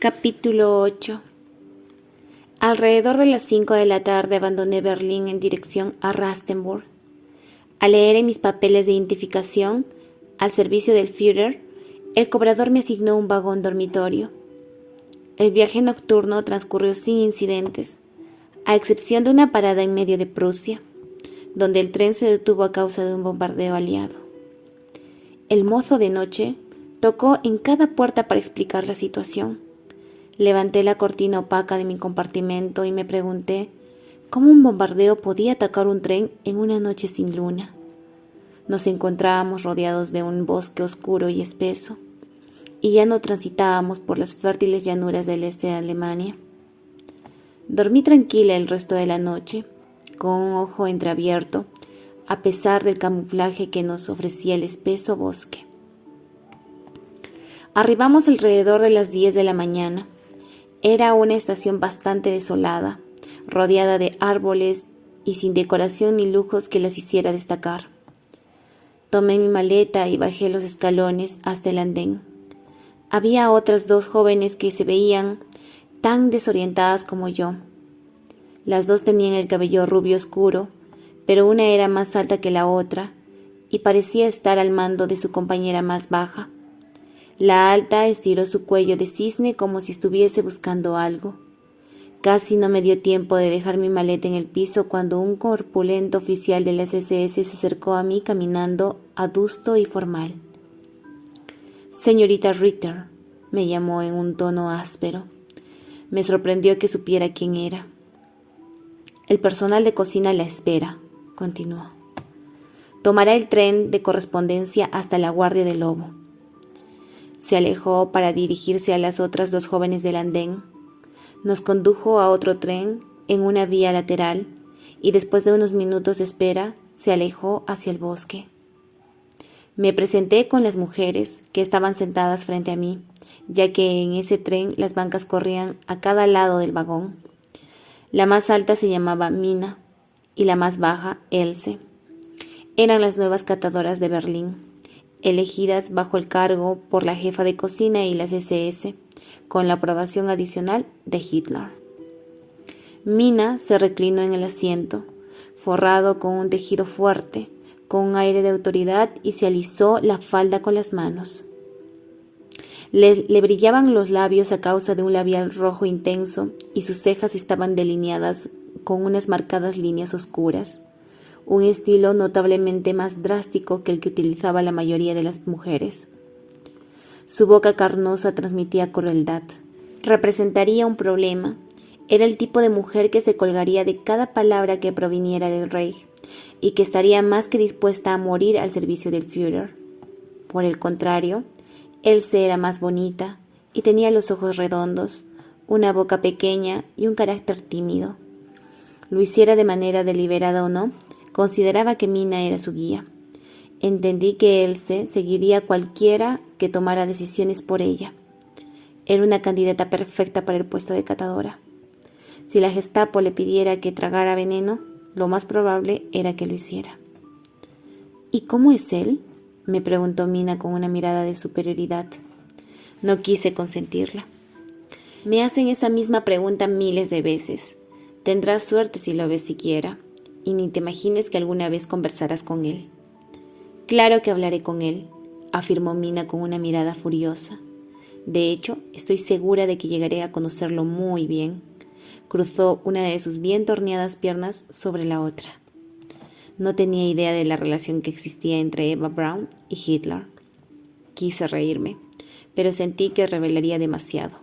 Capítulo 8. Alrededor de las 5 de la tarde abandoné Berlín en dirección a Rastenburg. Al leer en mis papeles de identificación al servicio del Führer, el cobrador me asignó un vagón dormitorio. El viaje nocturno transcurrió sin incidentes, a excepción de una parada en medio de Prusia, donde el tren se detuvo a causa de un bombardeo aliado. El mozo de noche tocó en cada puerta para explicar la situación. Levanté la cortina opaca de mi compartimento y me pregunté cómo un bombardeo podía atacar un tren en una noche sin luna. Nos encontrábamos rodeados de un bosque oscuro y espeso, y ya no transitábamos por las fértiles llanuras del este de Alemania. Dormí tranquila el resto de la noche, con un ojo entreabierto, a pesar del camuflaje que nos ofrecía el espeso bosque. Arribamos alrededor de las 10 de la mañana. Era una estación bastante desolada, rodeada de árboles y sin decoración ni lujos que las hiciera destacar. Tomé mi maleta y bajé los escalones hasta el andén. Había otras 2 jóvenes que se veían tan desorientadas como yo. Las 2 tenían el cabello rubio oscuro, pero una era más alta que la otra y parecía estar al mando de su compañera más baja. La alta estiró su cuello de cisne como si estuviese buscando algo. Casi no me dio tiempo de dejar mi maleta en el piso cuando un corpulento oficial de las SS se acercó a mí caminando adusto y formal. «Señorita Ritter», me llamó en un tono áspero. Me sorprendió que supiera quién era. «El personal de cocina la espera», continuó. «Tomará el tren de correspondencia hasta la Guardia del Lobo». Se alejó para dirigirse a las otras 2 jóvenes del andén. Nos condujo a otro tren en una vía lateral y después de unos minutos de espera se alejó hacia el bosque. Me presenté con las mujeres que estaban sentadas frente a mí, ya que en ese tren las bancas corrían a cada lado del vagón. La más alta se llamaba Mina y la más baja Else. Eran las nuevas catadoras de Berlín, elegidas bajo el cargo por la jefa de cocina y las SS, con la aprobación adicional de Hitler. Mina se reclinó en el asiento, forrado con un tejido fuerte, con un aire de autoridad, y se alisó la falda con las manos. Le brillaban los labios a causa de un labial rojo intenso y sus cejas estaban delineadas con unas marcadas líneas oscuras, un estilo notablemente más drástico que el que utilizaba la mayoría de las mujeres. Su boca carnosa transmitía crueldad. Representaría un problema. Era el tipo de mujer que se colgaría de cada palabra que proviniera del Reich y que estaría más que dispuesta a morir al servicio del Führer. Por el contrario, Else era más bonita y tenía los ojos redondos, una boca pequeña y un carácter tímido. Lo hiciera de manera deliberada o no, consideraba que Mina era su guía. Entendí que Else seguiría a cualquiera que tomara decisiones por ella. Era una candidata perfecta para el puesto de catadora. Si la Gestapo le pidiera que tragara veneno, lo más probable era que lo hiciera. «¿Y cómo es él?», me preguntó Mina con una mirada de superioridad. No quise consentirla. «Me hacen esa misma pregunta miles de veces. Tendrás suerte si lo ves siquiera. Y ni te imagines que alguna vez conversarás con él». «Claro que hablaré con él», afirmó Mina con una mirada furiosa. «De hecho, estoy segura de que llegaré a conocerlo muy bien». Cruzó una de sus bien torneadas piernas sobre la otra. No tenía idea de la relación que existía entre Eva Braun y Hitler. Quise reírme, pero sentí que revelaría demasiado.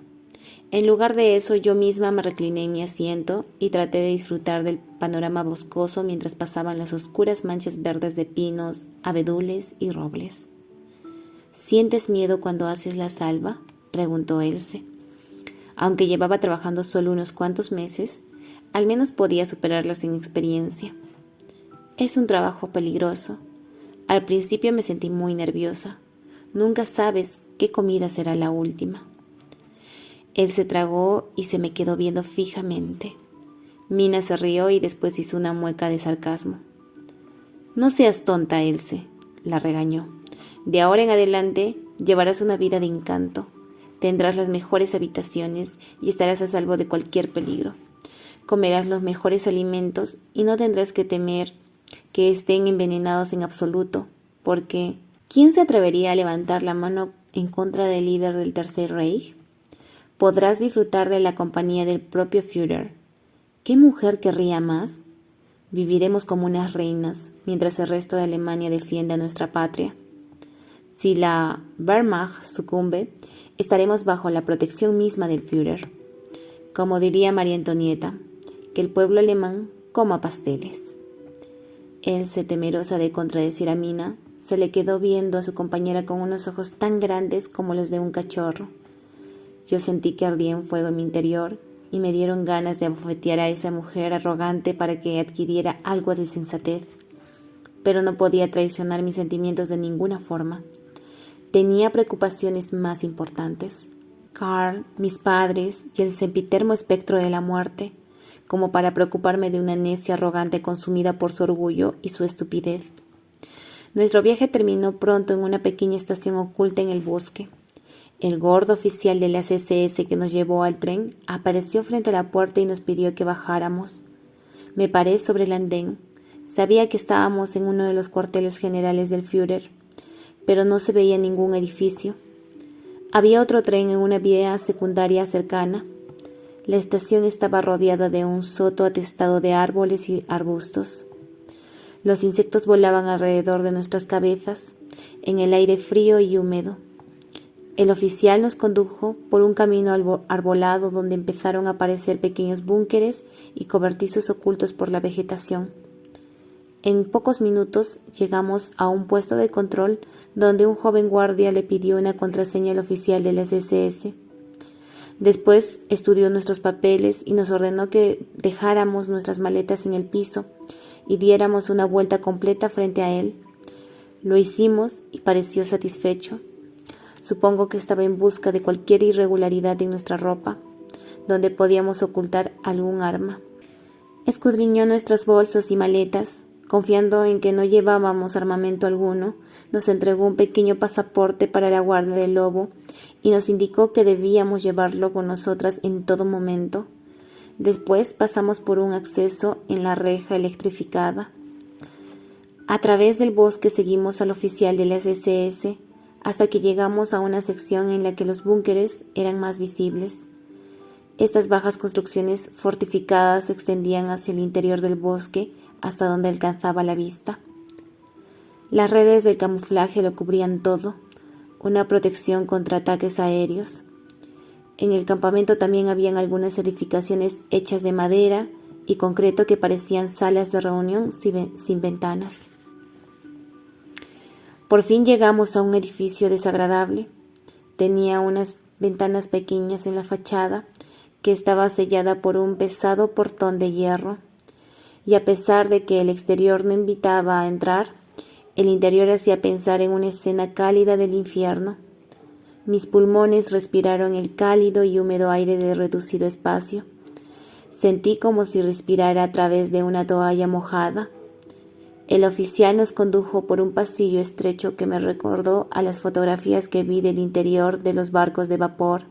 En lugar de eso, yo misma me recliné en mi asiento y traté de disfrutar del panorama boscoso mientras pasaban las oscuras manchas verdes de pinos, abedules y robles. «¿Sientes miedo cuando haces la salva?», preguntó Else. Aunque llevaba trabajando solo unos cuantos meses, al menos podía superarla sin experiencia. «Es un trabajo peligroso. Al principio me sentí muy nerviosa. Nunca sabes qué comida será la última». Él se tragó y se me quedó viendo fijamente. Mina se rió y después hizo una mueca de sarcasmo. «No seas tonta, Else», la regañó. «De ahora en adelante llevarás una vida de encanto. Tendrás las mejores habitaciones y estarás a salvo de cualquier peligro. Comerás los mejores alimentos y no tendrás que temer que estén envenenados en absoluto, porque ¿quién se atrevería a levantar la mano en contra del líder del Tercer Reich? Podrás disfrutar de la compañía del propio Führer. ¿Qué mujer querría más? Viviremos como unas reinas, mientras el resto de Alemania defiende a nuestra patria. Si la Wehrmacht sucumbe, estaremos bajo la protección misma del Führer. Como diría María Antonieta, que el pueblo alemán coma pasteles. Else, temerosa de contradecir a Mina, se le quedó viendo a su compañera con unos ojos tan grandes como los de un cachorro. Yo sentí que ardía un fuego en mi interior y me dieron ganas de abofetear a esa mujer arrogante para que adquiriera algo de sensatez. Pero no podía traicionar mis sentimientos de ninguna forma. Tenía preocupaciones más importantes. Karl, mis padres y el sempiterno espectro de la muerte, como para preocuparme de una necia arrogante consumida por su orgullo y su estupidez. Nuestro viaje terminó pronto en una pequeña estación oculta en el bosque. El gordo oficial de las SS que nos llevó al tren apareció frente a la puerta y nos pidió que bajáramos. Me paré sobre el andén. Sabía que estábamos en uno de los cuarteles generales del Führer, pero no se veía ningún edificio. Había otro tren en una vía secundaria cercana. La estación estaba rodeada de un soto atestado de árboles y arbustos. Los insectos volaban alrededor de nuestras cabezas, en el aire frío y húmedo. El oficial nos condujo por un camino arbolado donde empezaron a aparecer pequeños búnkeres y cobertizos ocultos por la vegetación. En pocos minutos llegamos a un puesto de control donde un joven guardia le pidió una contraseña al oficial de las SS. Después estudió nuestros papeles y nos ordenó que dejáramos nuestras maletas en el piso y diéramos una vuelta completa frente a él. Lo hicimos y pareció satisfecho. Supongo que estaba en busca de cualquier irregularidad en nuestra ropa, donde podíamos ocultar algún arma. Escudriñó nuestros bolsos y maletas. Confiando en que no llevábamos armamento alguno, nos entregó un pequeño pasaporte para la guardia del lobo y nos indicó que debíamos llevarlo con nosotras en todo momento. Después pasamos por un acceso en la reja electrificada. A través del bosque seguimos al oficial de las SS hasta que llegamos a una sección en la que los búnkeres eran más visibles. Estas bajas construcciones fortificadas se extendían hacia el interior del bosque hasta donde alcanzaba la vista. Las redes del camuflaje lo cubrían todo, una protección contra ataques aéreos. En el campamento también habían algunas edificaciones hechas de madera y concreto que parecían salas de reunión sin ventanas. Por fin llegamos a un edificio desagradable. Tenía unas ventanas pequeñas en la fachada que estaba sellada por un pesado portón de hierro. Y a pesar de que el exterior no invitaba a entrar, el interior hacía pensar en una escena cálida del infierno. Mis pulmones respiraron el cálido y húmedo aire del reducido espacio. Sentí como si respirara a través de una toalla mojada. El oficial nos condujo por un pasillo estrecho que me recordó a las fotografías que vi del interior de los barcos de vapor.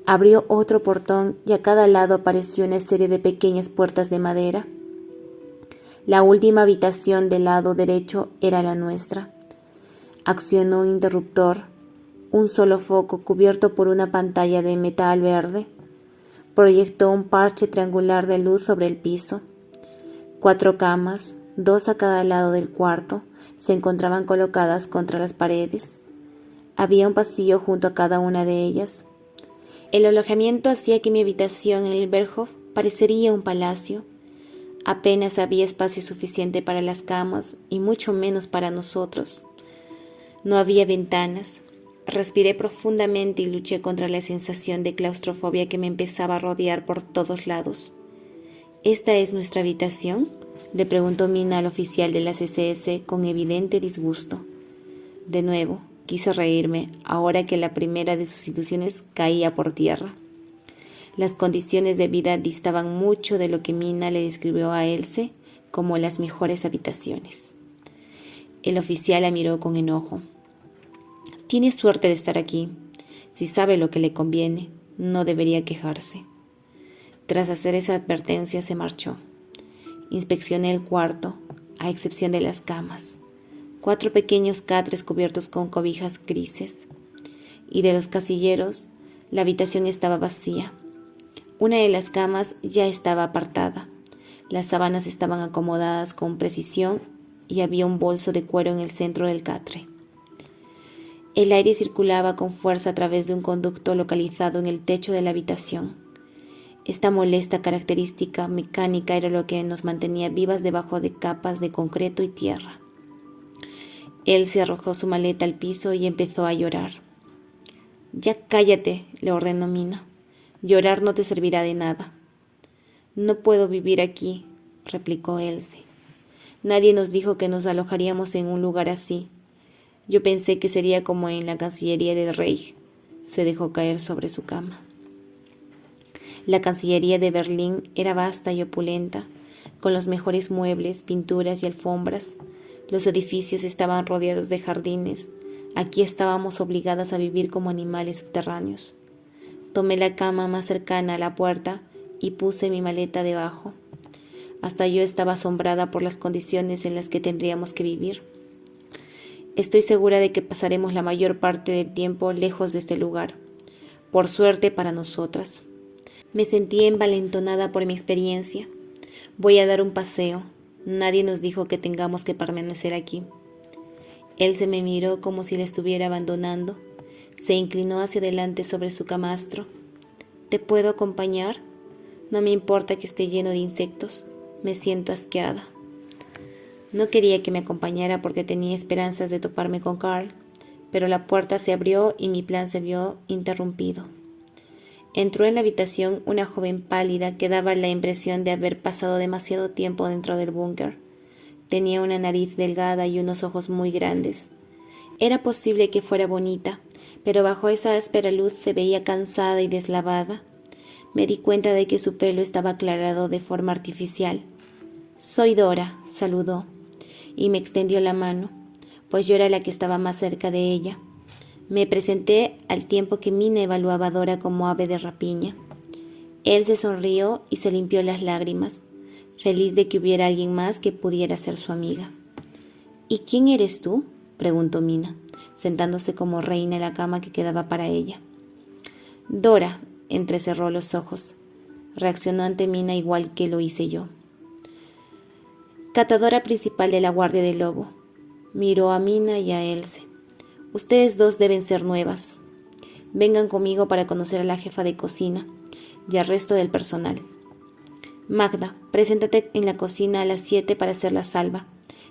Abrió otro portón y a cada lado apareció una serie de pequeñas puertas de madera. La última habitación del lado derecho era la nuestra. Accionó un interruptor, un solo foco cubierto por una pantalla de metal verde. Proyectó un parche triangular de luz sobre el piso. 4 camas, 2 a cada lado del cuarto, se encontraban colocadas contra las paredes. Había un pasillo junto a cada una de ellas. El alojamiento hacía que mi habitación en el Berghof parecería un palacio. Apenas había espacio suficiente para las camas y mucho menos para nosotros. No había ventanas. Respiré profundamente y luché contra la sensación de claustrofobia que me empezaba a rodear por todos lados. ¿Esta es nuestra habitación?, le preguntó Mina al oficial de las SS con evidente disgusto. De nuevo, quise reírme, ahora que la primera de sus ilusiones caía por tierra. Las condiciones de vida distaban mucho de lo que Mina le describió a Else como las mejores habitaciones. El oficial la miró con enojo. «Tienes suerte de estar aquí. Si sabe lo que le conviene, no debería quejarse. Tras hacer esa advertencia se marchó. Inspeccioné el cuarto, a excepción de las camas. 4 pequeños catres cubiertos con cobijas grises. Y de los casilleros, la habitación estaba vacía. Una de las camas ya estaba apartada. Las sábanas estaban acomodadas con precisión y había un bolso de cuero en el centro del catre. El aire circulaba con fuerza a través de un conducto localizado en el techo de la habitación. Esta molesta característica mecánica era lo que nos mantenía vivas debajo de capas de concreto y tierra. Él se arrojó su maleta al piso y empezó a llorar. «Ya cállate», le ordenó Mina. «Llorar no te servirá de nada». «No puedo vivir aquí», replicó Else. «Nadie nos dijo que nos alojaríamos en un lugar así. Yo pensé que sería como en la Cancillería del Reich». Se dejó caer sobre su cama. La Cancillería de Berlín era vasta y opulenta, con los mejores muebles, pinturas y alfombras. Los edificios estaban rodeados de jardines. Aquí estábamos obligadas a vivir como animales subterráneos. Tomé la cama más cercana a la puerta y puse mi maleta debajo. Hasta yo estaba asombrada por las condiciones en las que tendríamos que vivir. Estoy segura de que pasaremos la mayor parte del tiempo lejos de este lugar. Por suerte para nosotras. Me sentí envalentonada por mi experiencia. Voy a dar un paseo. Nadie nos dijo que tengamos que permanecer aquí. Él se me miró como si la estuviera abandonando. Se inclinó hacia adelante sobre su camastro. ¿Te puedo acompañar? No me importa que esté lleno de insectos. Me siento asqueada. No quería que me acompañara porque tenía esperanzas de toparme con Carl, pero la puerta se abrió y mi plan se vio interrumpido. Entró en la habitación una joven pálida que daba la impresión de haber pasado demasiado tiempo dentro del búnker. Tenía una nariz delgada y unos ojos muy grandes. Era posible que fuera bonita, pero bajo esa áspera luz se veía cansada y deslavada. Me di cuenta de que su pelo estaba aclarado de forma artificial. «Soy Dora», saludó, y me extendió la mano, pues yo era la que estaba más cerca de ella. Me presenté al tiempo que Mina evaluaba a Dora como ave de rapiña. Él se sonrió y se limpió las lágrimas, feliz de que hubiera alguien más que pudiera ser su amiga. «¿Y quién eres tú?», preguntó Mina, sentándose como reina en la cama que quedaba para ella. Dora entrecerró los ojos. Reaccionó ante Mina igual que lo hice yo. «Catadora principal de la Guardia del Lobo». Miró a Mina y a Else. «Ustedes dos deben ser nuevas. Vengan conmigo para conocer a la jefa de cocina y al resto del personal. Magda, preséntate en la cocina a las 7 para hacer la salva.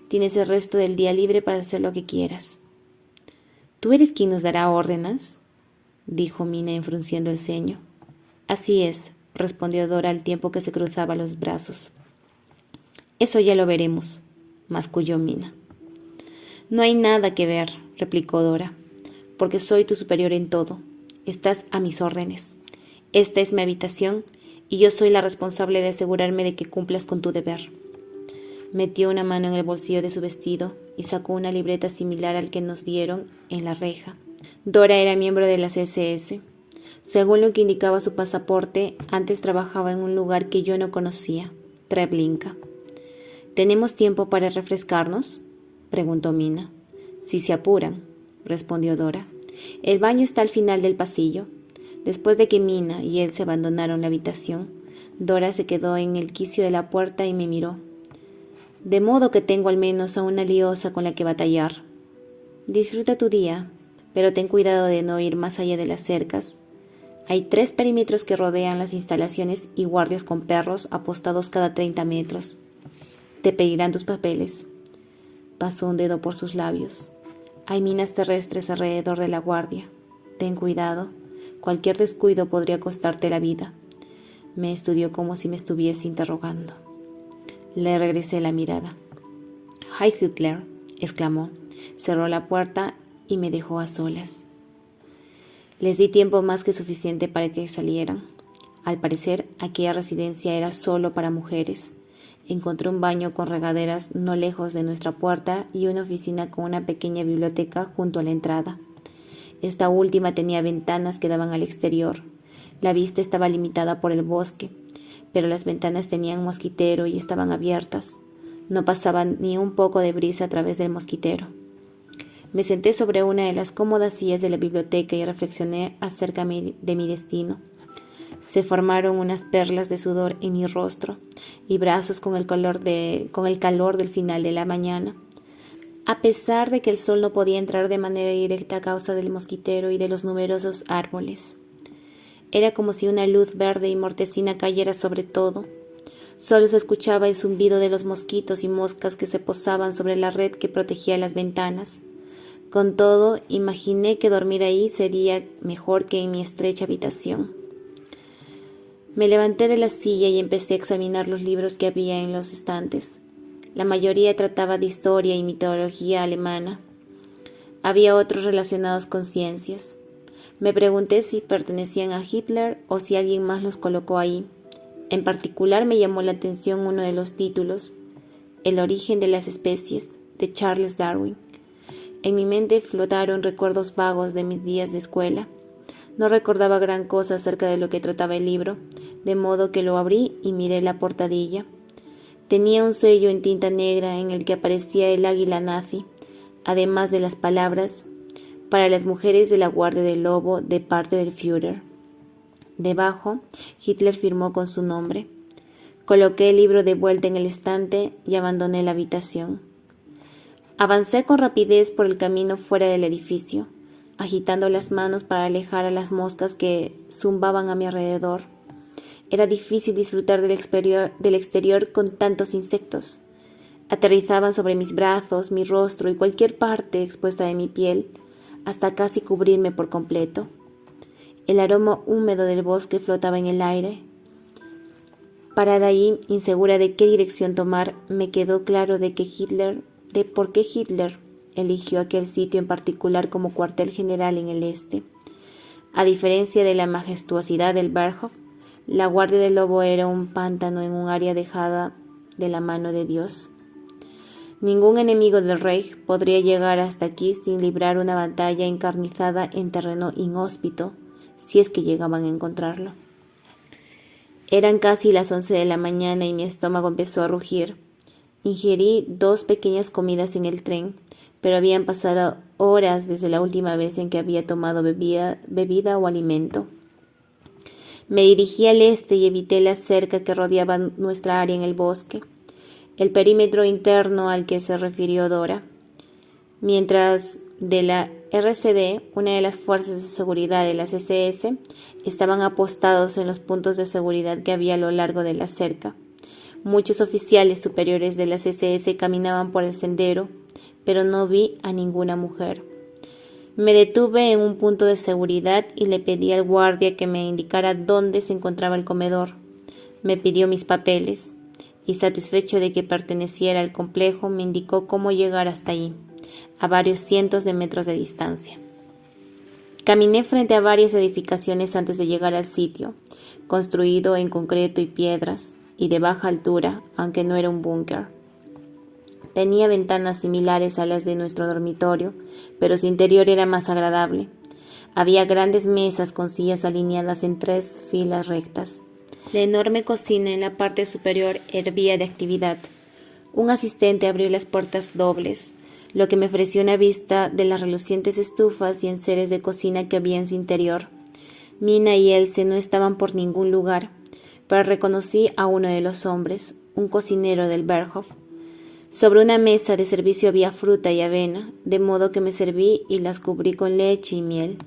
Tienes el resto del día libre para hacer lo que quieras». «¿Tú eres quien nos dará órdenes?», dijo Mina enfrunciendo el ceño. «Así es», respondió Dora al tiempo que se cruzaba los brazos. «Eso ya lo veremos», masculló Mina. «No hay nada que ver», replicó Dora, «porque soy tu superior en todo. Estás a mis órdenes. Esta es mi habitación y yo soy la responsable de asegurarme de que cumplas con tu deber». Metió una mano en el bolsillo de su vestido y sacó una libreta similar al que nos dieron en la reja. Dora era miembro de las SS. Según lo que indicaba su pasaporte, antes trabajaba en un lugar que yo no conocía, Treblinka. «¿Tenemos tiempo para refrescarnos?», preguntó Mina. «Si se apuran», respondió Dora. «El baño está al final del pasillo». Después de que Mina y él se abandonaron la habitación, Dora se quedó en el quicio de la puerta y me miró. «De modo que tengo al menos a una liosa con la que batallar. Disfruta tu día, pero ten cuidado de no ir más allá de las cercas. Hay 3 perímetros que rodean las instalaciones y guardias con perros apostados cada 30 metros. Te pedirán tus papeles». Pasó un dedo por sus labios. «Hay minas terrestres alrededor de la guardia. Ten cuidado. Cualquier descuido podría costarte la vida». Me estudió como si me estuviese interrogando. Le regresé la mirada. «Heil Hitler», exclamó. Cerró la puerta y me dejó a solas. Les di tiempo más que suficiente para que salieran. Al parecer, aquella residencia era solo para mujeres. Encontré un baño con regaderas no lejos de nuestra puerta y una oficina con una pequeña biblioteca junto a la entrada. Esta última tenía ventanas que daban al exterior. La vista estaba limitada por el bosque, pero las ventanas tenían mosquitero y estaban abiertas. No pasaba ni un poco de brisa a través del mosquitero. Me senté sobre una de las cómodas sillas de la biblioteca y reflexioné acerca de mi destino. Se formaron unas perlas de sudor en mi rostro y brazos con el calor del final de la mañana. A pesar de que el sol no podía entrar de manera directa a causa del mosquitero y de los numerosos árboles. Era como si una luz verde y mortecina cayera sobre todo. Solo se escuchaba el zumbido de los mosquitos y moscas que se posaban sobre la red que protegía las ventanas. Con todo, imaginé que dormir ahí sería mejor que en mi estrecha habitación. Me levanté de la silla y empecé a examinar los libros que había en los estantes. La mayoría trataba de historia y mitología alemana. Había otros relacionados con ciencias. Me pregunté si pertenecían a Hitler o si alguien más los colocó ahí. En particular me llamó la atención uno de los títulos, El origen de las especies, de Charles Darwin. En mi mente flotaron recuerdos vagos de mis días de escuela. No recordaba gran cosa acerca de lo que trataba el libro, de modo que lo abrí y miré la portadilla. Tenía un sello en tinta negra en el que aparecía el águila nazi, además de las palabras «Para las mujeres de la Guardia del Lobo de parte del Führer». Debajo, Hitler firmó con su nombre. Coloqué el libro de vuelta en el estante y abandoné la habitación. Avancé con rapidez por el camino fuera del edificio, agitando las manos para alejar a las moscas que zumbaban a mi alrededor. Era difícil disfrutar del exterior con tantos insectos. Aterrizaban sobre mis brazos, mi rostro y cualquier parte expuesta de mi piel, hasta casi cubrirme por completo. El aroma húmedo del bosque flotaba en el aire. Parada ahí, insegura de qué dirección tomar, me quedó claro de por qué Hitler eligió aquel sitio en particular como cuartel general en el este. A diferencia de la majestuosidad del Berghof, la Guardia del Lobo era un pántano en un área dejada de la mano de Dios. Ningún enemigo del Reich podría llegar hasta aquí sin librar una batalla encarnizada en terreno inhóspito, si es que llegaban a encontrarlo. Eran casi las 11 de la mañana y mi estómago empezó a rugir. Ingerí 2 pequeñas comidas en el tren, pero habían pasado horas desde la última vez en que había tomado bebida o alimento. Me dirigí al este y evité la cerca que rodeaba nuestra área en el bosque, el perímetro interno al que se refirió Dora. Mientras de la RCD, una de las fuerzas de seguridad de las SS, estaban apostados en los puntos de seguridad que había a lo largo de la cerca. Muchos oficiales superiores de las SS caminaban por el sendero, pero no vi a ninguna mujer. Me detuve en un punto de seguridad y le pedí al guardia que me indicara dónde se encontraba el comedor. Me pidió mis papeles y, satisfecho de que perteneciera al complejo, me indicó cómo llegar hasta allí, a varios cientos de metros de distancia. Caminé frente a varias edificaciones antes de llegar al sitio, construido en concreto y piedras, y de baja altura, aunque no era un búnker. Tenía ventanas similares a las de nuestro dormitorio, pero su interior era más agradable. Había grandes mesas con sillas alineadas en 3 filas rectas. La enorme cocina en la parte superior hervía de actividad. Un asistente abrió las puertas dobles, lo que me ofreció una vista de las relucientes estufas y enseres de cocina que había en su interior. Mina y Else no estaban por ningún lugar, pero reconocí a uno de los hombres, un cocinero del Berghof. Sobre una mesa de servicio había fruta y avena, de modo que me serví y las cubrí con leche y miel.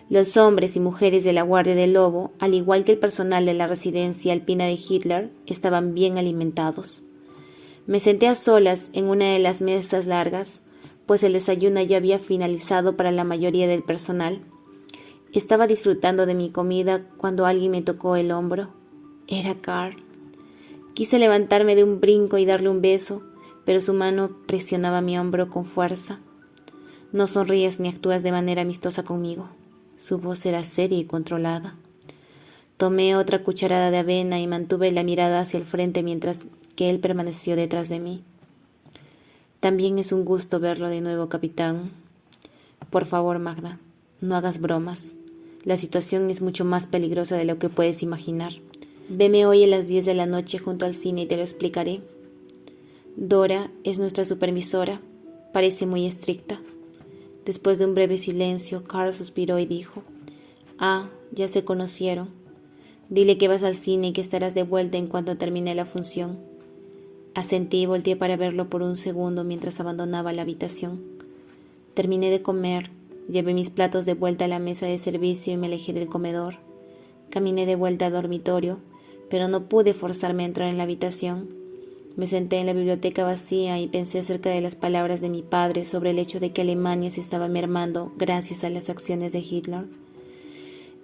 Los hombres y mujeres de la Guardia del Lobo, al igual que el personal de la residencia alpina de Hitler, estaban bien alimentados. Me senté a solas en una de las mesas largas, pues el desayuno ya había finalizado para la mayoría del personal. Estaba disfrutando de mi comida cuando alguien me tocó el hombro. Era Carl. Quise levantarme de un brinco y darle un beso, pero su mano presionaba mi hombro con fuerza. «No sonríes ni actúas de manera amistosa conmigo». Su voz era seria y controlada. Tomé otra cucharada de avena y mantuve la mirada hacia el frente mientras que él permaneció detrás de mí. «También es un gusto verlo de nuevo, capitán. Por favor, Magda, no hagas bromas. La situación es mucho más peligrosa de lo que puedes imaginar. Veme hoy a las 10 de la noche junto al cine y te lo explicaré. Dora es nuestra supervisora. Parece muy estricta. Después de un breve silencio, Carl suspiró y dijo: Ah, ya se conocieron. Dile que vas al cine y que estarás de vuelta en cuanto termine la función. Asentí y volteé para verlo por un segundo mientras abandonaba la habitación. Terminé de comer, llevé mis platos de vuelta a la mesa de servicio y me alejé del comedor. Caminé de vuelta al dormitorio, pero no pude forzarme a entrar en la habitación. Me senté en la biblioteca vacía y pensé acerca de las palabras de mi padre sobre el hecho de que Alemania se estaba mermando gracias a las acciones de Hitler.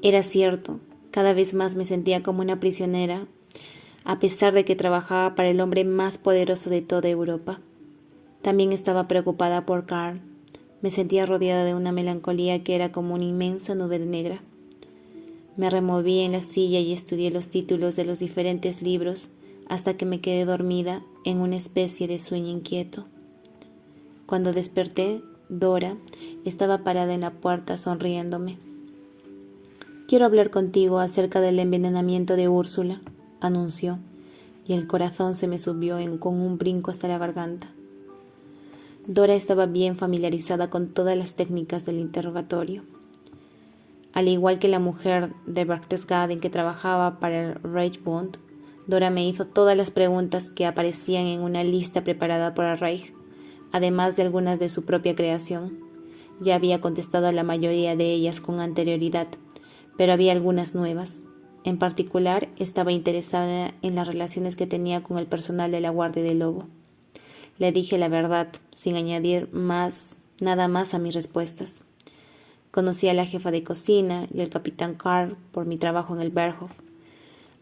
Era cierto, cada vez más me sentía como una prisionera, a pesar de que trabajaba para el hombre más poderoso de toda Europa. También estaba preocupada por Karl. Me sentía rodeada de una melancolía que era como una inmensa nube negra. Me removí en la silla y estudié los títulos de los diferentes libros hasta que me quedé dormida en una especie de sueño inquieto. Cuando desperté, Dora estaba parada en la puerta sonriéndome. «Quiero hablar contigo acerca del envenenamiento de Úrsula», anunció, y el corazón se me subió con un brinco hasta la garganta. Dora estaba bien familiarizada con todas las técnicas del interrogatorio. Al igual que la mujer de Berchtesgaden que trabajaba para el Reichsbund, Dora me hizo todas las preguntas que aparecían en una lista preparada por el Reich, además de algunas de su propia creación. Ya había contestado a la mayoría de ellas con anterioridad, pero había algunas nuevas. En particular, estaba interesada en las relaciones que tenía con el personal de la Guardia del Lobo. Le dije la verdad, sin añadir nada más a mis respuestas. Conocí a la jefa de cocina y al capitán Karl por mi trabajo en el Berghof,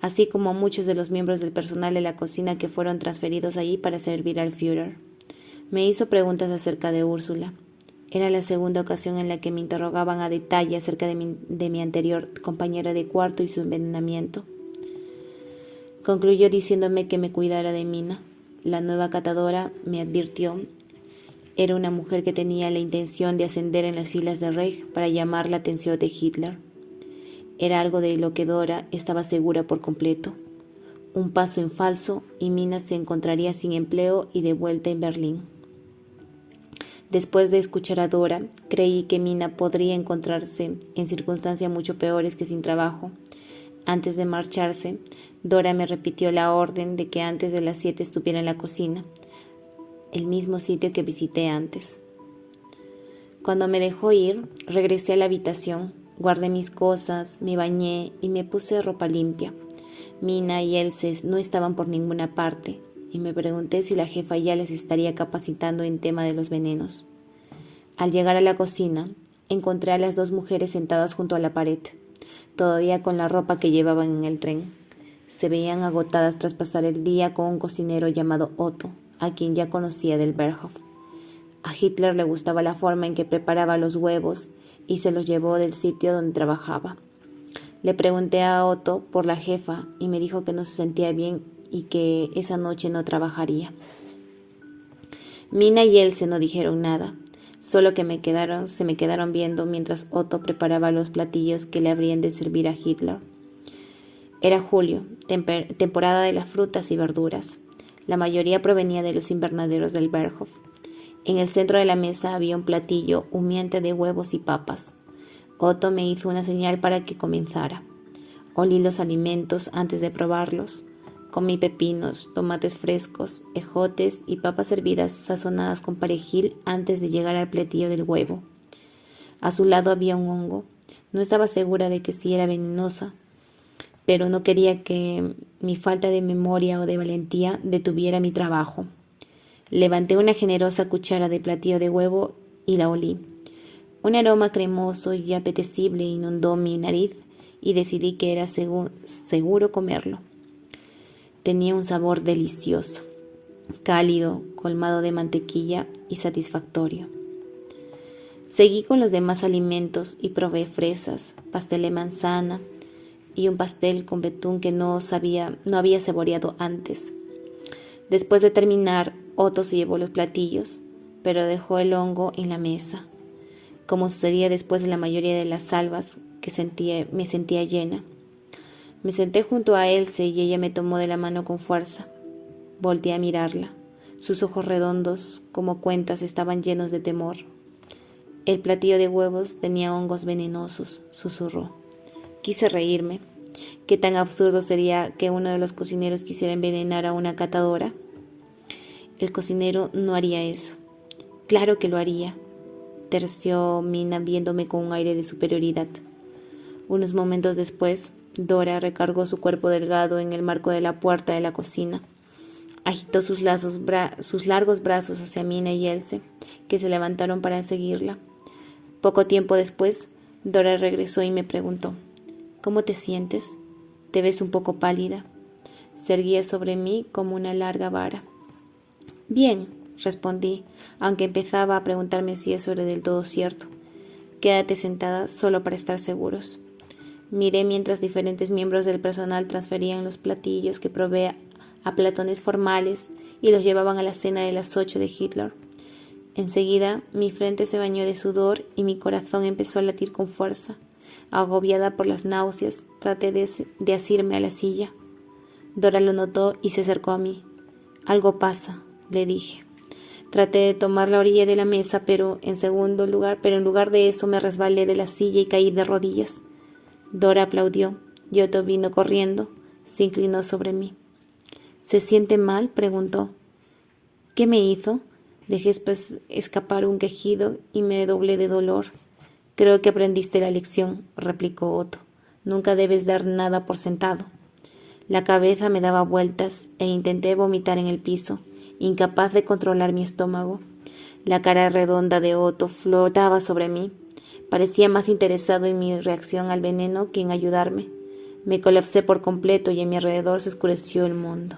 así como a muchos de los miembros del personal de la cocina que fueron transferidos allí para servir al Führer. Me hizo preguntas acerca de Úrsula. Era la segunda ocasión en la que me interrogaban a detalle acerca de mi anterior compañera de cuarto y su envenenamiento. Concluyó diciéndome que me cuidara de Mina. La nueva catadora, me advirtió, era una mujer que tenía la intención de ascender en las filas del Reich para llamar la atención de Hitler. Era algo de lo que Dora estaba segura por completo. Un paso en falso y Mina se encontraría sin empleo y de vuelta en Berlín. Después de escuchar a Dora, creí que Mina podría encontrarse en circunstancias mucho peores que sin trabajo. Antes de marcharse, Dora me repitió la orden de que antes de las 7 estuviera en la cocina, el mismo sitio que visité antes. Cuando me dejó ir, regresé a la habitación, guardé mis cosas, me bañé y me puse ropa limpia. Mina y Else no estaban por ninguna parte, y me pregunté si la jefa ya les estaría capacitando en tema de los venenos. Al llegar a la cocina, encontré a las dos mujeres sentadas junto a la pared, todavía con la ropa que llevaban en el tren. Se veían agotadas tras pasar el día con un cocinero llamado Otto, a quien ya conocía del Berghof. A Hitler le gustaba la forma en que preparaba los huevos y se los llevó del sitio donde trabajaba. Le pregunté a Otto por la jefa y me dijo que no se sentía bien y que esa noche no trabajaría. Mina y Else no dijeron nada, solo que se me quedaron viendo mientras Otto preparaba los platillos que le habrían de servir a Hitler. Era julio, temporada de las frutas y verduras. La mayoría provenía de los invernaderos del Berghof. En el centro de la mesa había un platillo humeante de huevos y papas. Otto me hizo una señal para que comenzara. Olí los alimentos antes de probarlos. Comí pepinos, tomates frescos, ejotes y papas hervidas sazonadas con perejil antes de llegar al platillo del huevo. A su lado había un hongo. No estaba segura de que si era venenosa, pero no quería que mi falta de memoria o de valentía detuviera mi trabajo. Levanté una generosa cuchara de platillo de huevo y la olí. Un aroma cremoso y apetecible inundó mi nariz y decidí que era seguro comerlo. Tenía un sabor delicioso, cálido, colmado de mantequilla y satisfactorio. Seguí con los demás alimentos y probé fresas, pastel de manzana y un pastel con betún que no había saboreado antes. Después de terminar, Otto se llevó los platillos, pero dejó el hongo en la mesa. como sucedía después de la mayoría de las salvas me sentía llena. Me senté junto a Else y ella me tomó de la mano con fuerza. Volteé a mirarla. Sus ojos redondos, como cuentas, estaban llenos de temor. El platillo de huevos tenía hongos venenosos, susurró. Quise reírme. ¿Qué tan absurdo sería que uno de los cocineros quisiera envenenar a una catadora? El cocinero no haría eso. Claro que lo haría, terció Mina viéndome con un aire de superioridad. Unos momentos después, Dora recargó su cuerpo delgado en el marco de la puerta de la cocina. Agitó sus largos brazos hacia Mina y Else, que se levantaron para seguirla. Poco tiempo después, Dora regresó y me preguntó: ¿Cómo te sientes? Te ves un poco pálida. Se erguía sobre mí como una larga vara. Bien, respondí, aunque empezaba a preguntarme si eso era del todo cierto. Quédate sentada solo para estar seguros. Miré mientras diferentes miembros del personal transferían los platillos que probé a platones formales y los llevaban a la cena de las 8 de Hitler. Enseguida mi frente se bañó de sudor y mi corazón empezó a latir con fuerza. Agobiada por las náuseas, traté de asirme a la silla. Dora lo notó y se acercó a mí. Algo pasa, le dije. Traté de tomar la orilla de la mesa, pero en lugar de eso me resbalé de la silla y caí de rodillas. Dora aplaudió. Otto vino corriendo, se inclinó sobre mí. ¿Se siente mal?, preguntó. ¿Qué me hizo? Dejé escapar un quejido y me doblé de dolor. Creo que aprendiste la lección, replicó Otto. Nunca debes dar nada por sentado. La cabeza me daba vueltas e intenté vomitar en el piso, incapaz de controlar mi estómago. La cara redonda de Otto flotaba sobre mí. Parecía más interesado en mi reacción al veneno que en ayudarme. Me colapsé por completo y a mi alrededor se oscureció el mundo.